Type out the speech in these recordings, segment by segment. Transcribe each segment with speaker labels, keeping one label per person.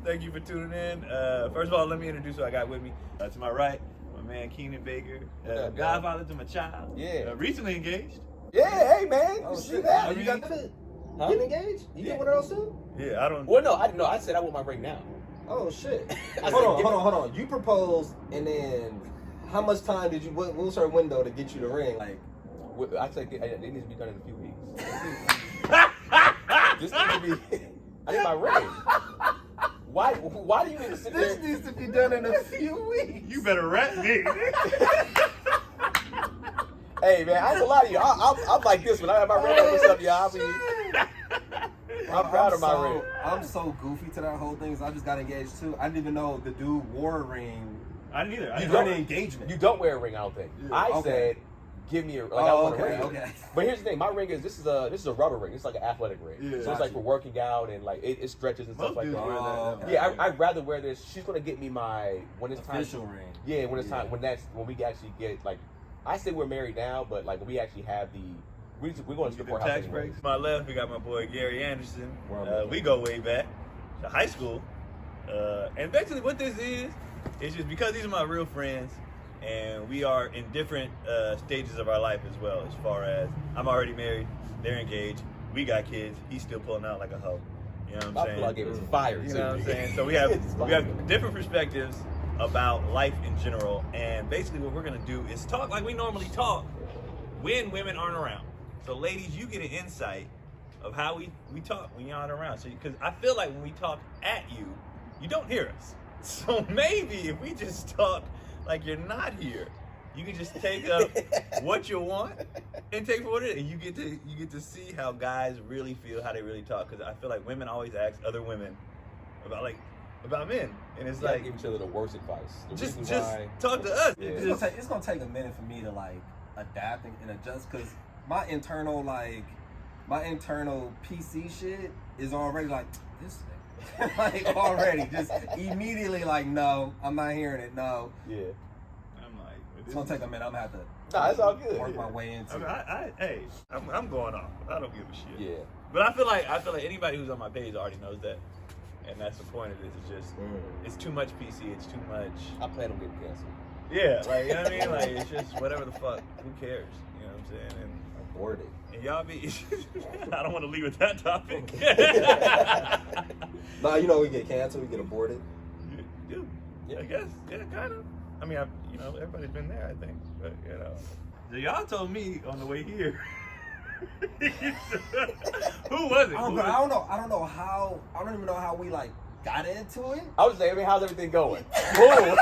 Speaker 1: Thank you for tuning in. First of all, let me introduce who I got with me. To my right, my man Keenan Baker, godfather to my child.
Speaker 2: Yeah.
Speaker 1: Recently engaged.
Speaker 2: Yeah, hey man,
Speaker 3: Oh,
Speaker 2: you see
Speaker 3: shit.
Speaker 2: that?
Speaker 3: Oh, you got that?
Speaker 2: Huh?
Speaker 3: Getting engaged? You get one of those soon?
Speaker 1: Yeah, I don't.
Speaker 2: Well, no, I said I want my ring now.
Speaker 3: Oh shit!
Speaker 2: I
Speaker 3: hold
Speaker 2: said,
Speaker 3: on. You proposed, and then how much time did you? What was her window to get you the ring? Like,
Speaker 2: I said it needs to be done in a few weeks. This needs to be. I need my ring. Why do you need to sit there?
Speaker 3: this needs to be done in a few weeks.
Speaker 1: You better rat me.
Speaker 2: Hey man, I ain't gonna lie to you. I'm like this when I have my ring on and stuff, y'all. I'm proud of my ring.
Speaker 3: I'm so goofy to that whole thing. I just got engaged too. I didn't even know the dude wore a ring.
Speaker 1: I didn't either.
Speaker 3: You during the engagement.
Speaker 2: You don't wear a ring, I don't think.
Speaker 1: Yeah.
Speaker 2: I said, give me a ring. I want a ring.
Speaker 3: Okay.
Speaker 2: But here's the thing, my ring is this is a rubber ring. It's like an athletic ring.
Speaker 1: Yeah.
Speaker 2: So it's like for working out and like it stretches and stuff
Speaker 1: Most
Speaker 2: like
Speaker 1: dudes
Speaker 2: that.
Speaker 1: wear that.
Speaker 3: Oh,
Speaker 2: Yeah, I'd rather wear this. She's gonna get me my when it's time.
Speaker 3: Official ring.
Speaker 2: Yeah, when it's time when we actually get like I say we're married now, but like when we actually have we're going to
Speaker 1: Get
Speaker 2: strip
Speaker 1: the
Speaker 2: our house
Speaker 1: tax
Speaker 2: anyway.
Speaker 1: breaks. To my left, we got my boy Gary Anderson.
Speaker 3: Where
Speaker 1: We go way back to high school. And basically what this is just because these are my real friends and we are in different stages of our life as well, as far as I'm already married, they're engaged, we got kids, he's still pulling out like a hoe. You know what
Speaker 2: My
Speaker 1: I'm saying?
Speaker 2: plug is fire.
Speaker 1: You know what I'm
Speaker 2: too.
Speaker 1: saying? So we have different perspectives about life in general, and basically what we're gonna do is talk like we normally talk when women aren't around. So ladies, you get an insight of how we talk when you're not around. So because I feel like when we talk at you, you don't hear us. So maybe if we just talk like you're not here, you can just take up what you want and take for what it is. And you get to see how guys really feel, how they really talk. Because I feel like women always ask other women about men, and it's like
Speaker 2: give each other the worst advice. The
Speaker 1: just
Speaker 2: reason why,
Speaker 1: talk to us.
Speaker 2: Yeah.
Speaker 3: It's gonna take a minute for me to like adapt and adjust because my internal PC shit is already like this thing. Like already just immediately like no, I'm not hearing it. No,
Speaker 2: yeah.
Speaker 1: I'm like,
Speaker 3: it's gonna take a minute. I'm gonna have to
Speaker 2: Nah, it's all good.
Speaker 3: work my way into it.
Speaker 1: I'm going off. I don't give a shit.
Speaker 2: Yeah.
Speaker 1: But I feel like anybody who's on my page already knows that, and that's the point of this. It's just it's too much PC. It's too much.
Speaker 2: I plan on getting canceled.
Speaker 1: Yeah, like you know what I mean. Like it's just whatever the fuck. Who cares? You know what I'm saying?
Speaker 3: I'm bored.
Speaker 1: And y'all be. I don't want to leave with that topic.
Speaker 3: Nah, you know we get canceled, we get aborted.
Speaker 1: You do. I guess. Yeah, kind of. I mean, everybody's been there, I think. But, So y'all told me on the way here. Who was it?
Speaker 3: I don't know. I don't even know how we like got into it.
Speaker 2: I was saying, how's everything going? Boom.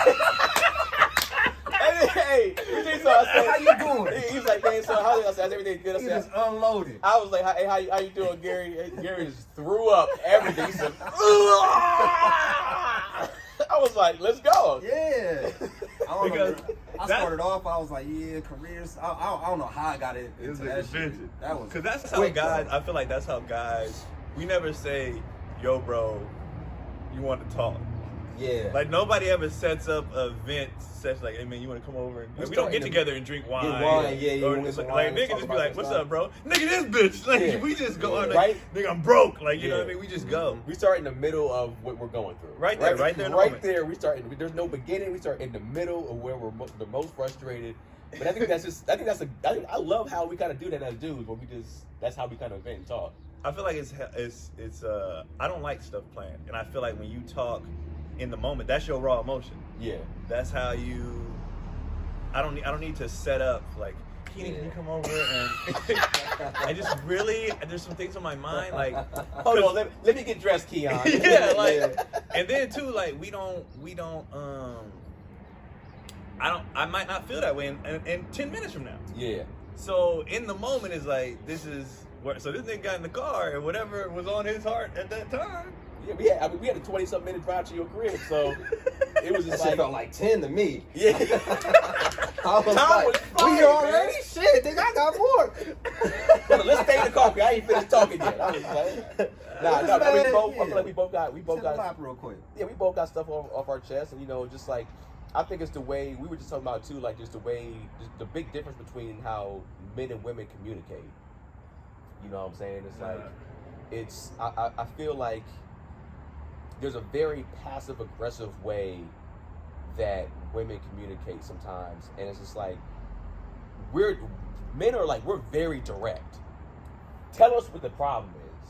Speaker 2: Hey, you think so? I said,
Speaker 3: How you doing?
Speaker 2: He was like, man, so how's everything good? I
Speaker 3: He
Speaker 2: said,
Speaker 3: just unloaded.
Speaker 2: I was like, hey, how you doing, Gary? Hey, Gary just threw up everything. He said, I was like, let's go.
Speaker 3: Yeah. I don't know.
Speaker 1: Because
Speaker 3: I started off, I was like, yeah, careers. I don't know how I got into
Speaker 1: It was
Speaker 3: that shit.
Speaker 1: invented.
Speaker 3: That was
Speaker 1: Because that's how
Speaker 3: quick,
Speaker 1: guys,
Speaker 3: though.
Speaker 1: I feel like that's how guys, we never say, yo, bro, you want to talk.
Speaker 3: Yeah.
Speaker 1: Like, nobody ever sets up a event, sets like, hey, man, you want to come over? And we don't get together and drink wine.
Speaker 3: Yeah,
Speaker 1: Or
Speaker 3: you
Speaker 1: just,
Speaker 3: want
Speaker 1: like,
Speaker 3: wine,
Speaker 1: nigga
Speaker 3: talk
Speaker 1: just be
Speaker 3: about
Speaker 1: like,
Speaker 3: some
Speaker 1: what's
Speaker 3: stuff.
Speaker 1: up, bro? Nigga, this bitch. Like,
Speaker 2: Yeah.
Speaker 1: we just go,
Speaker 2: Yeah.
Speaker 1: like,
Speaker 2: Right?
Speaker 1: nigga, I'm broke. Like, you know
Speaker 2: Yeah.
Speaker 1: what I mean? We just go.
Speaker 2: We start in the middle of what we're going through.
Speaker 1: Right there in the moment.
Speaker 2: Right there. We start. There's no beginning. We start in the middle of where we're the most frustrated. But I think I love how we kind of do that as dudes. Where that's how we kind of vent and talk.
Speaker 1: I feel like it's I don't like stuff planned. And I feel like when you talk in the moment, that's your raw emotion.
Speaker 2: Yeah.
Speaker 1: That's how you. I don't need to set up like, Keenan, can you come over and I just really there's some things on my mind like.
Speaker 2: Hold on, let me get dressed, Keon.
Speaker 1: Yeah, like, and then too, like we don't. I might not feel that way in 10 minutes from now.
Speaker 2: Yeah.
Speaker 1: So in the moment is like this is where. So this nigga got in the car and whatever was on his heart at that time.
Speaker 2: Yeah, we had a 20-something minute drive to your crib, so it was
Speaker 3: That
Speaker 2: just
Speaker 3: shit
Speaker 2: like,
Speaker 3: felt like 10 to me.
Speaker 2: yeah.
Speaker 3: I was
Speaker 2: Time
Speaker 3: like,
Speaker 2: was
Speaker 3: we
Speaker 2: flying,
Speaker 3: here already?
Speaker 2: man.
Speaker 3: Shit, nigga, I got more.
Speaker 2: Hold on, let's stay in the car. 'Cause I ain't finished talking yet. I was like, I feel like we both got
Speaker 3: real quick.
Speaker 2: Yeah, we both got stuff off our chest, and just like I think it's the way we were just talking about too, like just the way the big difference between how men and women communicate. You know what I'm saying? It's like I feel like there's a very passive aggressive way that women communicate sometimes, and it's just like men are we're very direct. Tell us what the problem is.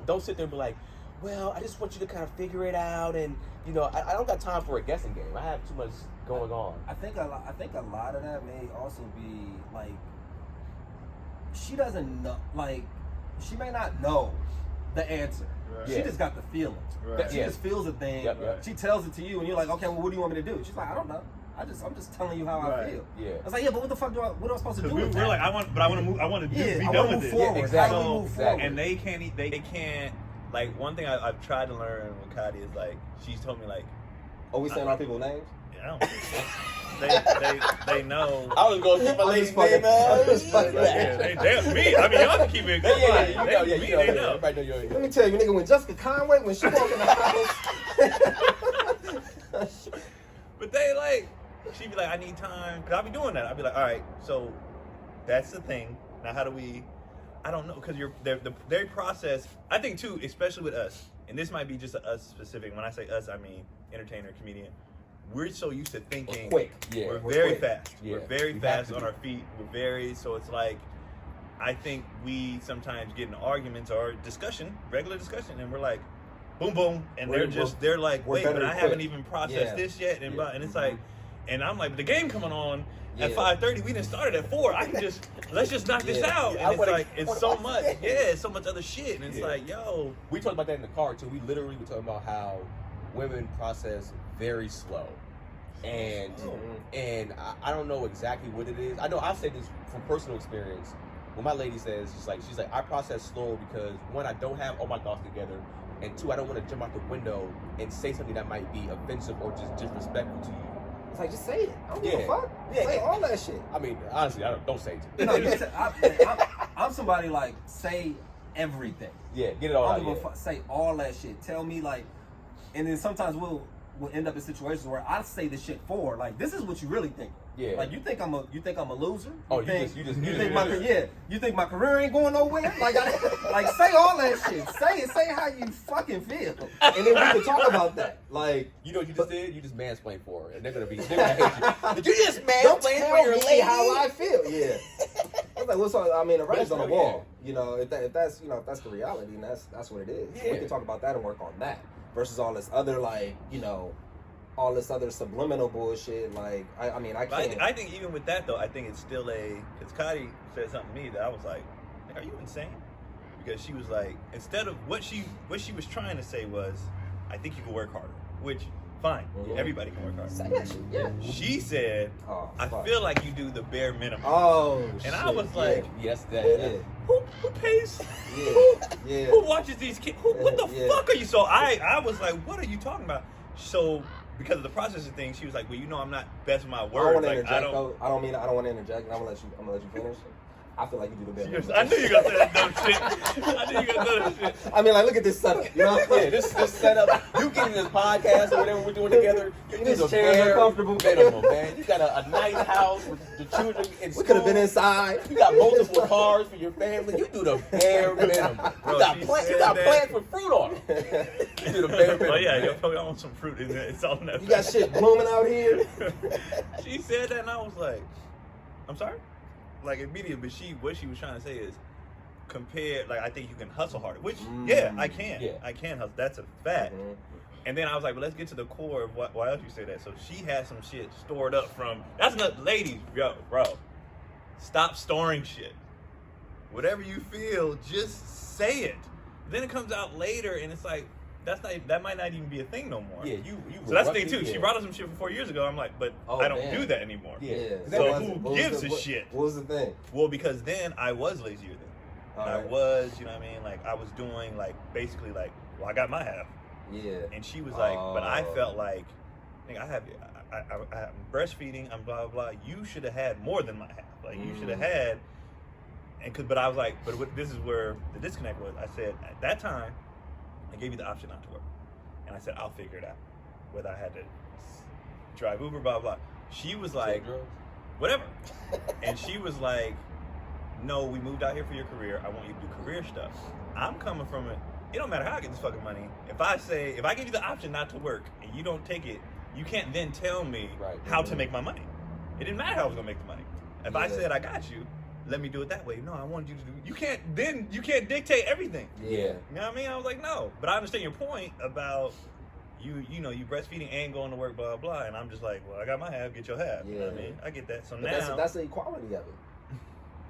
Speaker 2: Don't sit there and be like, well, I just want you to kind of figure it out, and I don't got time for a guessing game. I have too much going on.
Speaker 3: I think a lot of that may also be like she doesn't know, like she may not know the answer.
Speaker 1: Right.
Speaker 3: She just got the feeling.
Speaker 1: Right.
Speaker 3: She just feels a thing.
Speaker 2: Yep, yep.
Speaker 3: She tells it to you, and you're like, okay, well, what do you want me to do? She's like, I don't know. I'm just telling you how I
Speaker 1: Right.
Speaker 3: feel.
Speaker 2: Yeah.
Speaker 3: I was like, yeah, but what the fuck what am I supposed to do?
Speaker 1: We're
Speaker 3: with that?
Speaker 1: like, I want to move. I want to
Speaker 3: Yeah,
Speaker 1: be
Speaker 3: I
Speaker 1: done
Speaker 3: wanna
Speaker 1: with
Speaker 3: move
Speaker 1: this.
Speaker 3: forward.
Speaker 2: Yeah, exactly.
Speaker 3: How do we move
Speaker 2: Exactly.
Speaker 3: forward?
Speaker 1: And they can't. Like one thing I've tried to learn with Kadi is like she's told me like,
Speaker 3: Are we saying our people's names?
Speaker 1: I don't they know.
Speaker 2: I was going to keep my
Speaker 3: I'm
Speaker 2: lady's
Speaker 3: just fucking-
Speaker 2: name out.
Speaker 3: I'm just fucking-
Speaker 1: Yeah, they me. I mean, y'all can keep it.
Speaker 2: Yeah,
Speaker 1: They
Speaker 2: you know,
Speaker 1: know.
Speaker 2: everybody know you're
Speaker 3: Let me tell you, nigga, when Jessica Conway, when she walked in the house.
Speaker 1: But they she'd be like, I need time. Because I'll be doing that. I'll be like, all right, so that's the thing. Now, how do we, I don't know, because the very process, I think too, especially with us, and this might be just us specific. When I say us, I mean entertainer, comedian. We're so used to thinking.
Speaker 3: Quick.
Speaker 2: Yeah.
Speaker 1: We're
Speaker 3: We're
Speaker 1: very
Speaker 3: quick.
Speaker 1: fast.
Speaker 2: Yeah.
Speaker 1: We're very
Speaker 2: We
Speaker 1: fast
Speaker 2: have
Speaker 1: on
Speaker 2: to
Speaker 1: our feet. We're very, so it's like, I think we sometimes get in arguments or discussion, regular discussion, and we're like, boom, boom, and they're like,
Speaker 3: we're
Speaker 1: wait, but
Speaker 3: better
Speaker 1: I haven't
Speaker 3: equipped.
Speaker 1: even processed
Speaker 3: Yeah.
Speaker 1: this yet, and
Speaker 2: Yeah.
Speaker 1: and it's like, and I'm like, but the game coming on at
Speaker 3: Yeah.
Speaker 1: 5:30. We didn't start at 4. I can let's just knock this
Speaker 3: Yeah.
Speaker 1: out.
Speaker 2: Yeah, I
Speaker 1: And it's
Speaker 2: wanna-
Speaker 1: like, it's
Speaker 2: wanna
Speaker 1: so
Speaker 2: watch
Speaker 1: much,
Speaker 2: it.
Speaker 1: yeah, it's so much other shit, and it's
Speaker 2: Yeah.
Speaker 1: like, yo,
Speaker 2: We talked about that in the car too. We literally were talking about how women process very slow, and I don't know exactly what it is. I know I've said this from personal experience. When my lady says, she's like, I process slower because one, I don't have all my thoughts together, and two, I don't want to jump out the window and say something that might be offensive or just disrespectful to you.
Speaker 3: It's like, just say it. I don't give a
Speaker 2: Yeah.
Speaker 3: fuck.
Speaker 2: Yeah.
Speaker 3: Say all that shit.
Speaker 2: I mean, honestly, don't say it to me.
Speaker 3: No, I'm somebody like, say everything.
Speaker 2: Yeah, get it all
Speaker 3: I
Speaker 2: out.
Speaker 3: don't give a
Speaker 2: Yeah.
Speaker 3: fuck. Say all that shit. Tell me and then sometimes we'll end up in situations where I say the shit for like, this is what you really think.
Speaker 2: Yeah.
Speaker 3: Like you think I'm a loser?
Speaker 2: Oh, you
Speaker 3: think
Speaker 2: just
Speaker 3: you think my career ain't going nowhere? Like say all that shit. Say how you fucking feel, and then we can talk about that. Like
Speaker 2: You know what you just did? You just mansplained for her, and they're gonna hate you. Did you just
Speaker 3: don't
Speaker 2: mansplain for
Speaker 3: tell
Speaker 2: your
Speaker 3: me
Speaker 2: lady?
Speaker 3: how I feel. Yeah. I was like, what's on? I mean, the writing's on the
Speaker 2: That's
Speaker 3: wall. You know, if that's if that's the reality, and that's what it is.
Speaker 2: Yeah.
Speaker 3: We can talk about that and work on that versus all this other all this other subliminal bullshit. Like I mean, I
Speaker 1: But
Speaker 3: can't.
Speaker 1: I think even with that though, I think it's still because Kadi said something to me that I was like, are you insane? Because she was like, instead of what she was trying to say was, I think you can work harder, which fine,
Speaker 3: Mhm.
Speaker 1: everybody can work harder.
Speaker 3: Say that shit. Yeah.
Speaker 1: She said,
Speaker 3: Oh,
Speaker 1: I
Speaker 3: fuck.
Speaker 1: feel like you do the bare minimum.
Speaker 3: Oh.
Speaker 1: And
Speaker 3: shit.
Speaker 1: I was like,
Speaker 2: Yes,
Speaker 3: yeah.
Speaker 2: that.
Speaker 1: who pays?
Speaker 3: Yeah. Yeah.
Speaker 1: Who watches these kids? What the
Speaker 3: Yeah.
Speaker 1: fuck are you? So I was like, what are you talking about? So because of the processing thing, she was like, well, I'm not best with my
Speaker 3: I don't
Speaker 1: words.
Speaker 3: want to
Speaker 1: Like,
Speaker 3: interject though. I don't want to interject. And I'm gonna let you finish. I feel like you do the best.
Speaker 1: I knew you were gonna say that dumb shit. I knew you were gonna say that shit.
Speaker 3: I mean, like, look at this setup. You know?
Speaker 2: Yeah, this setup. You getting this podcast or whatever we're doing together. You
Speaker 3: These
Speaker 2: do the
Speaker 3: chairs are
Speaker 2: bare
Speaker 3: comfortable.
Speaker 2: minimum, man. You got a nice house with the children in
Speaker 3: We
Speaker 2: school.
Speaker 3: could have been inside.
Speaker 2: You got multiple cars for your family. You do the bare minimum.
Speaker 1: Bro,
Speaker 2: You got
Speaker 1: she
Speaker 2: plants. You
Speaker 1: said
Speaker 2: got
Speaker 1: that.
Speaker 2: plants with fruit on them. You do the bare minimum.
Speaker 1: Oh yeah,
Speaker 2: man.
Speaker 1: I want some fruit in there. It's all in that.
Speaker 3: You got shit blooming out here.
Speaker 1: She said that, and I was like, I'm sorry. Like immediately, but what she was trying to say is compare. Like I think you can hustle harder. Which yeah, I can.
Speaker 2: Yeah.
Speaker 1: I can hustle. That's a fact.
Speaker 3: Mhm.
Speaker 1: And then I was like, well, let's get to the core of why else you say that. So she had some shit stored up from. That's not ladies, bro. Stop storing shit. Whatever you feel, just say it. Then it comes out later, and it's like that might not even be a thing no more.
Speaker 2: Yeah, you.
Speaker 1: So that's the thing
Speaker 2: roughly-
Speaker 1: too. She
Speaker 2: yeah.
Speaker 1: brought us some shit from 4 years ago. I'm like, but
Speaker 3: Oh,
Speaker 1: I don't
Speaker 3: damn.
Speaker 1: do that anymore.
Speaker 2: Yeah.
Speaker 3: Yeah.
Speaker 1: So
Speaker 3: What was
Speaker 1: who
Speaker 3: it? What was
Speaker 1: gives
Speaker 3: the-
Speaker 1: a
Speaker 3: what-
Speaker 1: shit?
Speaker 3: What was the thing?
Speaker 1: Well, because then I was lazier then.
Speaker 3: All
Speaker 1: I
Speaker 3: right.
Speaker 1: was, you know what I mean? Like I was doing like basically like, well, I got my half,
Speaker 3: Yeah.
Speaker 1: and she was like, but I
Speaker 3: Oh.
Speaker 1: felt like, nigga, I'm breastfeeding, I'm blah blah blah. You should have had more than my half. Like you should have had, but I was like, this is where the disconnect was. I said at that time, I gave you the option not to work, and I said I'll figure it out, whether I had to drive Uber, blah blah. She was like, whatever, and she was like, no, we moved out here for your career. I want you to do career stuff. I'm coming from it. it don't matter how I get this fucking money. If I give you the option not to work and you don't take it, you can't then tell me how to make my money. It didn't matter how I was gonna make the money. If I said I got you, let me do it that way. No, I wanted you to do. You can't dictate everything.
Speaker 2: Yeah.
Speaker 1: You know what I mean? I was like, no. But I understand your point about you breastfeeding and going to work, blah blah. And I'm just like, well, I got my half, get your half. You know what I mean? I get that. So
Speaker 3: but
Speaker 1: now
Speaker 3: that's the equality of it.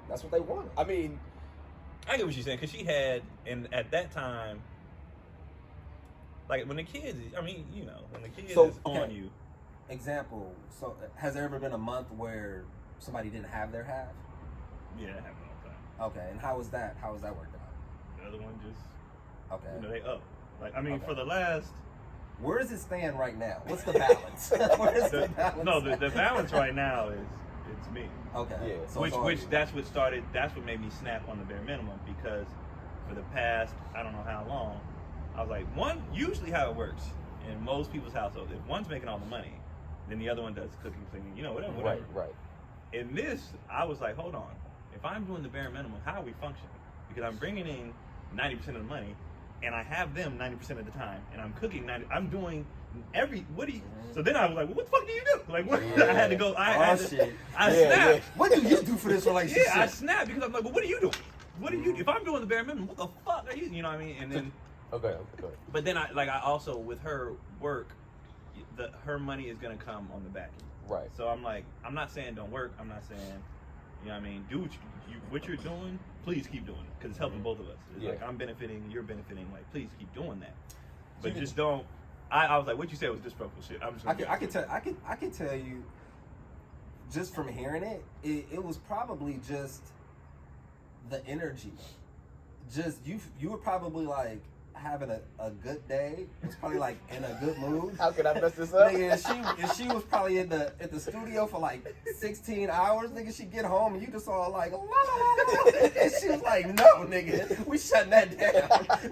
Speaker 3: That's what they wanted.
Speaker 2: I mean,
Speaker 1: I get what she's saying, because she had, and at that time, like when the kids, I mean, when the kids is on you.
Speaker 3: Example. So, has there ever been a month where somebody didn't have their half?
Speaker 1: Yeah, that happened all the time.
Speaker 3: Okay, and how was that? How was that worked out?
Speaker 1: The other one just,
Speaker 3: Okay.
Speaker 1: they up. Like, I mean, for the last.
Speaker 3: Where does it stand right now? What's the balance? Where is the balance?
Speaker 1: No, the balance right now is it's me.
Speaker 3: Okay.
Speaker 2: Yeah.
Speaker 3: So
Speaker 1: Which that's what made me snap on the bare minimum, because for the past, I don't know how long, I was like, usually how it works in most people's households, if one's making all the money, then the other one does cooking, cleaning, whatever.
Speaker 2: right.
Speaker 1: In this, I was like, hold on. If I'm doing the bare minimum, how are we functioning? Because I'm bringing in 90% of the money, and I have them 90% of the time, and I'm cooking 90. I'm doing So then I was like, well, what the fuck do you do? Like, what? I had to go. I snapped.
Speaker 2: Yeah.
Speaker 3: What do you do for this relationship?
Speaker 1: Yeah, I snapped because I'm like, well, what are you doing? What are you? If I'm doing the bare minimum, what the fuck are you? You know what I mean? And then,
Speaker 2: Okay.
Speaker 1: but then I also, with her work, her money is gonna come on the back end.
Speaker 2: Right.
Speaker 1: So I'm like, I'm not saying don't work. I'm not saying, you know what I mean? Do what you're doing. Please keep doing it, because it's helping both of us. It's like I'm benefiting, you're benefiting. Like, please keep doing that. But just don't. I was like, what you said was disrespectful shit. I'm just.
Speaker 3: I could tell you, just from hearing it was probably just the energy. Just you were probably like having a good day. It's probably like in a good mood.
Speaker 2: How could I mess this up?
Speaker 3: Nigga, and she was probably at the studio for like 16 hours. Nigga, she get home and you just saw like, la, la, la, la. And she was like, no, nigga, we shutting that down.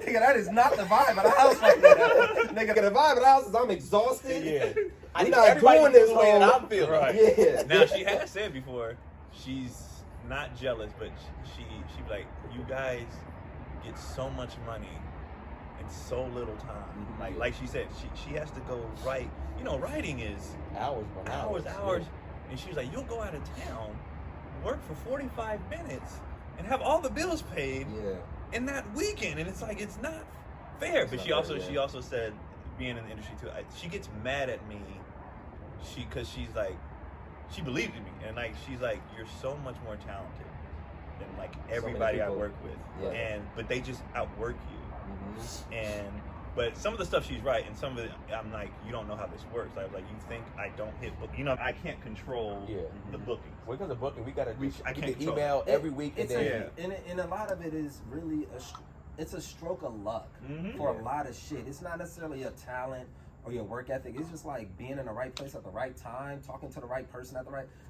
Speaker 3: Nigga, that is not the vibe of the house right now. Nigga, the vibe of the house is I'm exhausted.
Speaker 2: Yeah.
Speaker 3: I'm not doing this
Speaker 2: way that
Speaker 3: whole-
Speaker 2: I'm feeling.
Speaker 1: Right.
Speaker 3: Yeah.
Speaker 1: Now, she has said before, she's not jealous, but she be like, you guys get so much money in so little time. Like she said, she has to go write. Writing is
Speaker 2: Hours.
Speaker 1: And she was like, you'll go out of town, work for 45 minutes, and have all the bills paid in that weekend. And it's like, it's not fair. But she also said, being in the industry too, she gets mad at me. Because she's like, she believed in me, and like she's like, you're so much more talented than like everybody I work with, but they just outwork you. But some of the stuff she's right, and some of it I'm like, you don't know how this works. Like you think I don't hit book, I can't control the bookings.
Speaker 2: When it comes to booking, we gotta
Speaker 1: I can't
Speaker 2: get email every week, and then
Speaker 3: and a lot of it is really it's a stroke of luck for a lot of shit. It's not necessarily a talent or your work ethic. It's just like being in the right place at the right time, talking to the right person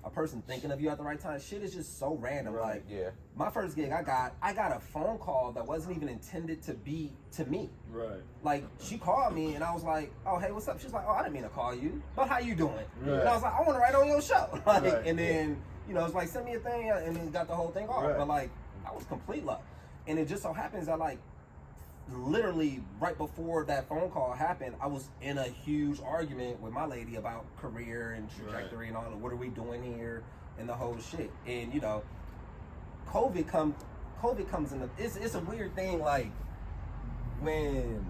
Speaker 3: a person thinking of you at the right time. Shit is just so random.
Speaker 2: Right.
Speaker 3: Like my first gig, I got a phone call that wasn't even intended to be to me.
Speaker 1: Right.
Speaker 3: Like she called me and I was like, oh hey, what's up? She's like, oh, I didn't mean to call you, but how you doing?
Speaker 1: Right.
Speaker 3: And I was like, I want to write on your show. And then it's like, send me a thing, and then got the whole thing off.
Speaker 1: Right.
Speaker 3: But like, that was complete luck. And it just so happens that like, literally right before that phone call happened, I was in a huge argument with my lady about career and trajectory and all of what are we doing here and the whole shit. And COVID comes in. It's a weird thing, like when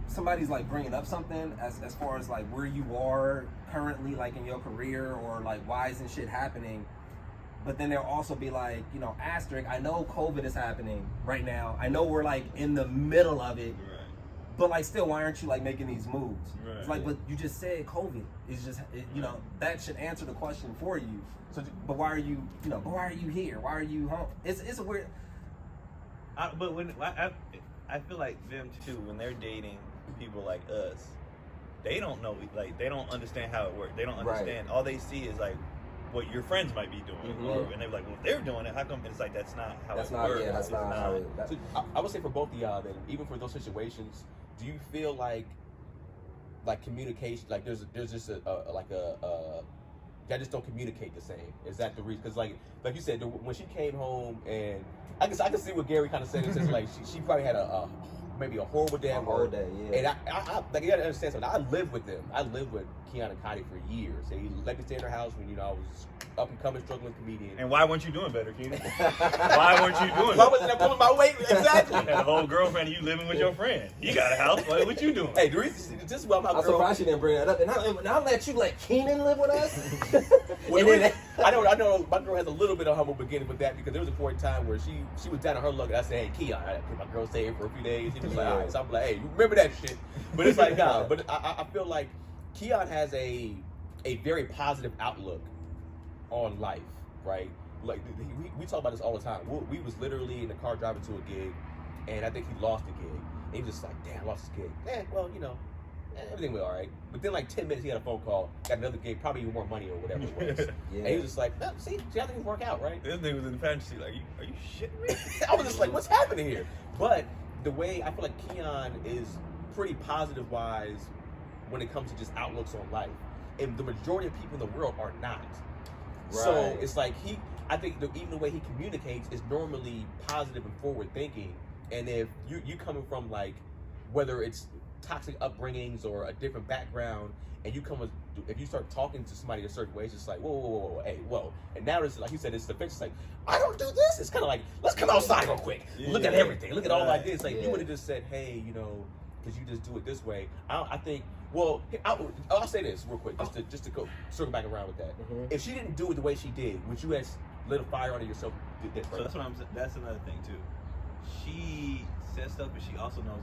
Speaker 3: somebody's like bringing up something as far as like where you are currently, like in your career, or like why isn't shit happening. But then they'll also be like, asterisk, I know COVID is happening right now. I know we're like in the middle of it.
Speaker 1: Right.
Speaker 3: But like still, why aren't you like making these moves?
Speaker 1: Right.
Speaker 3: It's like, but you just said COVID. It's just, that should answer the question for you. So, but why are you, but why are you here? Why are you home? It's a weird.
Speaker 1: But when I feel like them too, when they're dating people like us, they don't know, like they don't understand how it works. They don't understand. All they see is like what your friends might be doing, and they're like, well, if they're doing it, how come? And it's like that's not how it works.
Speaker 3: Yeah, that's not how it.
Speaker 2: So I would say for both of y'all, then, even for those situations, do you feel like communication, like there's just y'all just don't communicate the same? Is that the reason? Because like you said, when she came home, and I can see what Gary kind of said. It's just like she probably had a maybe a horrible day
Speaker 3: A
Speaker 2: at
Speaker 3: whole
Speaker 2: work.
Speaker 3: day, yeah.
Speaker 2: And I like, you gotta understand something. I lived with them. I lived with Keon and Connie for years. They let me stay in their house when, I was up and coming, struggling comedian.
Speaker 1: And why weren't you doing better, Keenan? Why weren't you doing
Speaker 2: Why
Speaker 1: it?
Speaker 2: wasn't I pulling my weight? Exactly.
Speaker 1: You had a whole girlfriend and you living with your friend. You got a house. What you doing?
Speaker 2: Hey, the reason, this is why my
Speaker 3: I'm
Speaker 2: girl.
Speaker 3: surprised she didn't bring that up. And I let you let Keenan live with us.
Speaker 2: Well,
Speaker 3: And then-
Speaker 2: I know my girl has a little bit of humble beginning with that because there was a point in time where she was down on her luck and I said, hey, Keon, I my girl stay here for a few days. He was like, all right. So I'm like, hey, you remember that shit. But it's like, nah. But I feel like Keon has a very positive outlook on life, right? Like, we talk about this all the time. We was literally in the car driving to a gig, and I think he lost the gig. And he was just like, damn, I lost this gig. Well, everything was all right. But then, like, 10 minutes, he had a phone call, got another gig, probably even more money or whatever it was.
Speaker 3: Yeah.
Speaker 2: And he was just like, no, see how things work out, right?
Speaker 1: This nigga was in the fantasy like, are you shitting me?
Speaker 2: I was just like, what's happening here? But the way I feel like Keon is pretty positive wise when it comes to just outlooks on life. And the majority of people in the world are not. So
Speaker 3: Right.
Speaker 2: it's like I think even the way he communicates is normally positive and forward thinking. And if you coming from like, whether it's toxic upbringings or a different background, and if you start talking to somebody a certain way, it's just like, whoa, hey, whoa. And now it's like you said, it's the fix. It's like, I don't do this. It's kind of like, let's come outside real quick. Look at everything. Look at all like this. Like
Speaker 3: Yeah.
Speaker 2: you would have just said, hey, because you just do it this way. I think. Well, I'll say this real quick, just to go circle back around with that.
Speaker 3: Mhm.
Speaker 2: If she didn't do it the way she did, would you have lit a fire under yourself?
Speaker 1: So that's what I'm saying. That's another thing too. She says stuff, but she also knows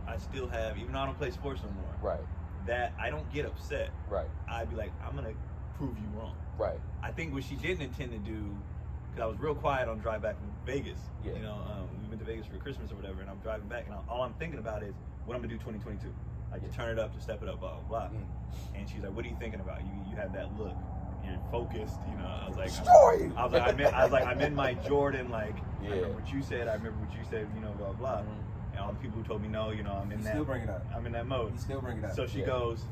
Speaker 1: I still have, even though I don't play sports no more,
Speaker 2: Right,
Speaker 1: that I don't get upset.
Speaker 2: right,
Speaker 1: I'd be like, I'm gonna prove you wrong.
Speaker 2: right.
Speaker 1: I think what she didn't intend to do, because I was real quiet on drive back from Vegas.
Speaker 2: Yeah.
Speaker 1: We went to Vegas for Christmas or whatever, and I'm driving back, and all I'm thinking about is what I'm gonna do 2022. Like, to turn it up, to step it up, blah, blah, blah. And she's like, what are you thinking about? You have that look. You're focused, I was like,
Speaker 2: Destroy you.
Speaker 1: I was like, I'm in my Jordan, like, I
Speaker 2: Yeah.
Speaker 1: remember what you said, blah, blah. And all the people who told me no, I'm in
Speaker 3: You
Speaker 1: that.
Speaker 3: still bring it up.
Speaker 1: I'm in that mode.
Speaker 3: You still bring it up.
Speaker 1: So she goes,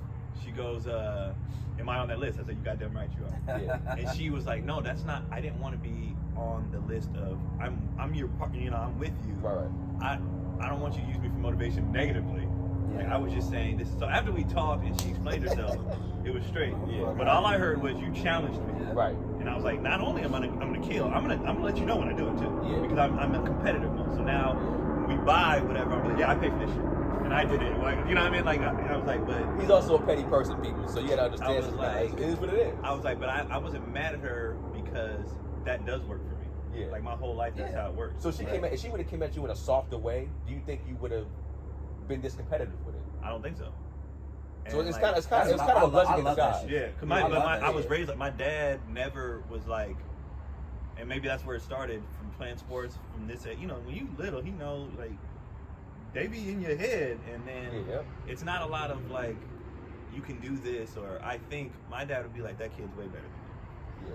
Speaker 1: am I on that list? I said, you goddamn right you are.
Speaker 2: Yeah.
Speaker 1: And she was like, no, that's not, I didn't want to be on the list of, I'm your partner, I'm with you.
Speaker 2: Right.
Speaker 1: I don't want you to use me for motivation negatively. Like, I was just saying this. So after we talked and she explained herself, it was straight.
Speaker 2: Yeah.
Speaker 1: But all I heard was you challenged me.
Speaker 2: Right.
Speaker 1: And I was like, not only I'm gonna kill, I'm gonna let you know when I do it too.
Speaker 2: Yeah.
Speaker 1: Because I'm a competitive one. So now when we buy whatever, I'm like, yeah, I pay for this shit. And I did it. Like, you know what I mean? Like, I was like, but
Speaker 2: He's also a petty person, people. So you gotta
Speaker 1: I
Speaker 2: understand.
Speaker 1: was
Speaker 2: Sometimes
Speaker 1: like-
Speaker 2: it is what it is.
Speaker 1: I was like, but I wasn't mad at her because that does work for me.
Speaker 2: Yeah.
Speaker 1: Like my whole life, that's
Speaker 3: Yeah.
Speaker 1: how it works.
Speaker 2: So if she would have came at you in a softer way, do you think you would have been this competitive with it?
Speaker 1: I don't think so.
Speaker 2: So
Speaker 1: And,
Speaker 2: it's
Speaker 1: like,
Speaker 2: kind of
Speaker 3: I
Speaker 2: a blessing in
Speaker 3: love that
Speaker 2: disguise.
Speaker 3: shit.
Speaker 1: yeah, because
Speaker 3: I love that
Speaker 1: I was
Speaker 3: shit.
Speaker 1: raised like my dad never was like, and maybe that's where it started from playing sports from this. When you little, he know like they be in your head, and then
Speaker 2: Yeah.
Speaker 1: it's not a lot of like you can do this, or I think my dad would be like that kid's way better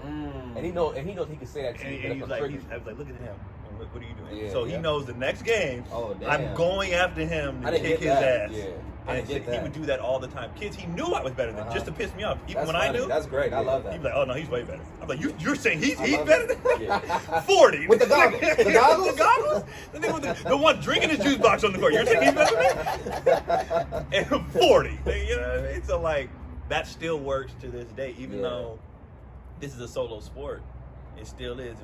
Speaker 1: than you.
Speaker 2: Yeah. And he knows he can say that to you.
Speaker 1: And he's
Speaker 2: but
Speaker 1: like,
Speaker 2: that's
Speaker 1: I was like, look at him. And what are you doing?
Speaker 2: Yeah,
Speaker 1: So he
Speaker 2: yeah.
Speaker 1: knows the next game.
Speaker 3: Oh, damn.
Speaker 1: I'm going after him
Speaker 3: I
Speaker 1: to
Speaker 3: didn't
Speaker 1: kick his
Speaker 3: get that.
Speaker 1: ass.
Speaker 2: Yeah.
Speaker 3: I
Speaker 1: And
Speaker 3: didn't get
Speaker 1: he
Speaker 3: that.
Speaker 1: would do that all the time. Kids, he knew I was better than just to piss me off. Even
Speaker 3: That's
Speaker 1: when I
Speaker 3: funny.
Speaker 1: knew,
Speaker 3: That's great. I love that.
Speaker 1: he'd be like, oh no, he's way better. I'm like, you're saying he's
Speaker 3: love
Speaker 1: better
Speaker 3: it.
Speaker 1: than
Speaker 2: Yeah.
Speaker 1: 40
Speaker 3: With the goggles. The goggles?
Speaker 1: the goggles. The nigga with the one drinking his juice box on the court. You're saying he's better than me? And 40. You know what I mean? So like that still works to this day, even
Speaker 3: Yeah.
Speaker 1: though this is a solo sport. It still is.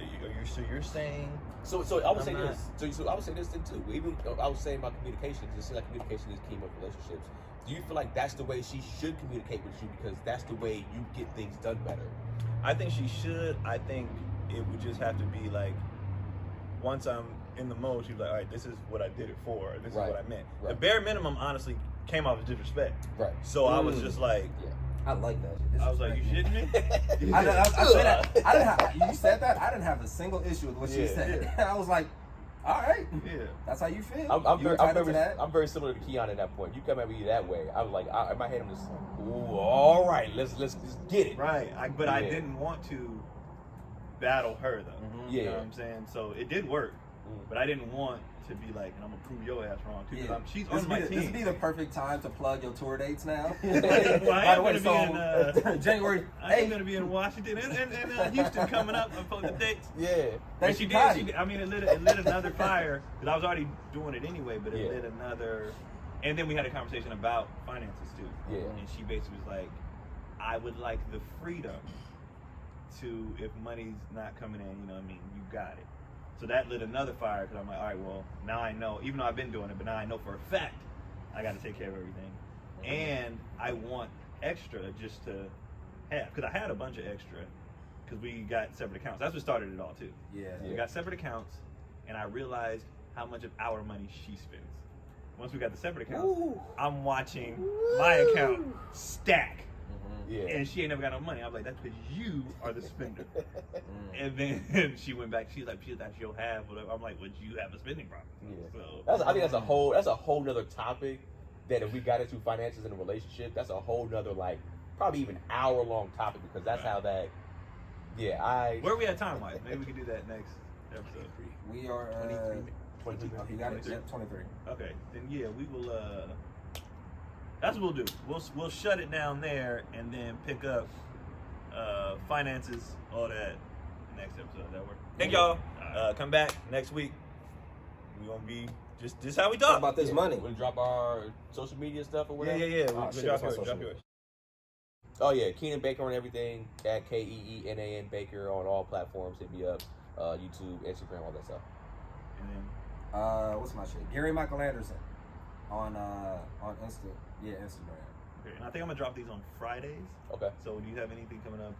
Speaker 1: So you're saying?
Speaker 2: So I would
Speaker 1: I'm
Speaker 2: say
Speaker 1: not-
Speaker 2: this. So I would say this thing too. Even I was saying about communication, because it seems like communication is key in relationships. Do you feel like that's the way she should communicate with you because that's the way you get things done better?
Speaker 1: I think she should. I think it would just have to be like, once I'm in the mode, she's like, all right, this is what I did it for. This
Speaker 2: Right.
Speaker 1: is what I meant. The
Speaker 2: Right.
Speaker 1: bare minimum, honestly, came off as disrespect.
Speaker 2: Right.
Speaker 1: So I was just like,
Speaker 2: Yeah.
Speaker 3: I like that shit. This
Speaker 1: I
Speaker 3: is
Speaker 1: was like, you
Speaker 3: great.
Speaker 1: shitting me?
Speaker 3: I said that. I didn't have, you said that. I didn't have a single issue with what she
Speaker 2: Yeah.
Speaker 3: said. I was like, all right,
Speaker 1: Yeah.
Speaker 3: that's how you feel.
Speaker 2: I'm
Speaker 3: You entitled to that.
Speaker 2: very similar to Keon in that point. You come at me that way, I'm like, in my head, I'm just like, ooh, all right, let's just get it.
Speaker 1: Right. But I
Speaker 2: Yeah.
Speaker 1: didn't want to battle her though.
Speaker 3: Mhm.
Speaker 1: You know
Speaker 2: Yeah.
Speaker 1: what I'm saying? So it did work. But I didn't want to be like, and I'm gonna prove your ass wrong too. 'Cause
Speaker 3: Yeah.
Speaker 1: she's on my team.
Speaker 3: This would be the perfect time to plug your tour dates now.
Speaker 1: Well, I am
Speaker 3: By the way,
Speaker 1: gonna be in,
Speaker 3: January
Speaker 1: I am
Speaker 3: 8th.
Speaker 1: gonna be in Washington and Houston coming up. I'm posting the dates.
Speaker 2: Yeah.
Speaker 1: And
Speaker 3: Thank
Speaker 1: she
Speaker 3: you,
Speaker 1: did.
Speaker 3: Patty.
Speaker 1: She did. I mean, it lit another fire because I was already doing it anyway. But it
Speaker 2: Yeah.
Speaker 1: lit another. And then we had a conversation about finances too.
Speaker 2: Yeah.
Speaker 1: And she basically was like, "I would like the freedom to, if money's not coming in, you know what I mean, you got it." So that lit another fire because I'm like, all right, well, now I know, even though I've been doing it, but now I know for a fact I got to take care of everything. And I want extra just to have, because I had a bunch of extra because we got separate accounts. That's what started it all too.
Speaker 3: Yeah.
Speaker 1: We got separate accounts, and I realized how much of our money she spends. Once we got the separate accounts,
Speaker 2: Ooh.
Speaker 1: I'm watching my account stack.
Speaker 2: Yeah.
Speaker 1: And she ain't never got no money. I'm like, that's because you are the spender. And then she went back. She's like, she'll have whatever. I'm like, would you have a spending problem?
Speaker 2: Yeah.
Speaker 1: So
Speaker 2: I think that's a whole nother topic that if we got into finances in a relationship, that's a whole nother like probably even hour-long topic because that's how that. Yeah,
Speaker 1: where are we at time wise? Maybe we can do that next episode.
Speaker 3: We are
Speaker 2: 23.
Speaker 3: You got it?
Speaker 1: 23.
Speaker 3: Yep, 23.
Speaker 1: Okay, then yeah, we will. That's what we'll do. We'll shut it down there and then pick up finances, all that next episode. Does that work? Thank y'all. Come back next week. We gonna be just how we
Speaker 3: Talk
Speaker 1: talk.
Speaker 3: about this money.
Speaker 2: We're gonna drop our social media stuff or whatever.
Speaker 1: Yeah.
Speaker 3: Oh,
Speaker 1: We'll
Speaker 3: shit,
Speaker 1: drop
Speaker 3: that's my
Speaker 1: yours.
Speaker 3: social
Speaker 1: Drop yours.
Speaker 2: Oh yeah, Keenan Baker on everything at KEENAN Baker on all platforms. Hit me up, YouTube, Instagram, all that stuff.
Speaker 1: And then
Speaker 3: What's my shit? Gary Michael Anderson on Instagram.
Speaker 1: okay, and I think I'm gonna drop these on Fridays.
Speaker 2: Okay.
Speaker 1: So do you have anything coming up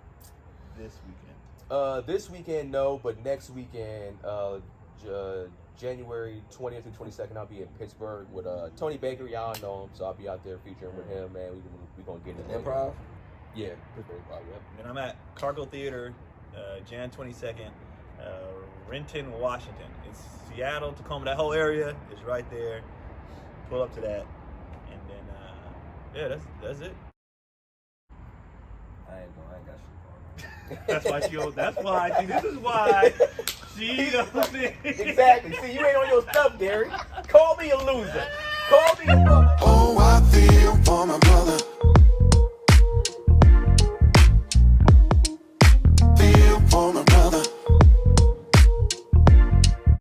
Speaker 1: this weekend?
Speaker 2: This weekend, no, but next weekend, January 20th through 22nd, I'll be in Pittsburgh with Tony Baker. Y'all know him, so I'll be out there featuring with him, man. We gonna get it.
Speaker 3: Improv?
Speaker 2: Yeah, Pittsburgh Improv. Yep.
Speaker 1: And I'm at Cargill Theater, Jan 22nd, Renton, Washington. It's Seattle, Tacoma. That whole area is right there. Pull up to that, and then that's it.
Speaker 3: I ain't got shit going on.
Speaker 1: That's why she. That's why. See, this is why she doesn't.
Speaker 2: Exactly. See, you ain't on your stuff, Gary. Call me a loser. Call me a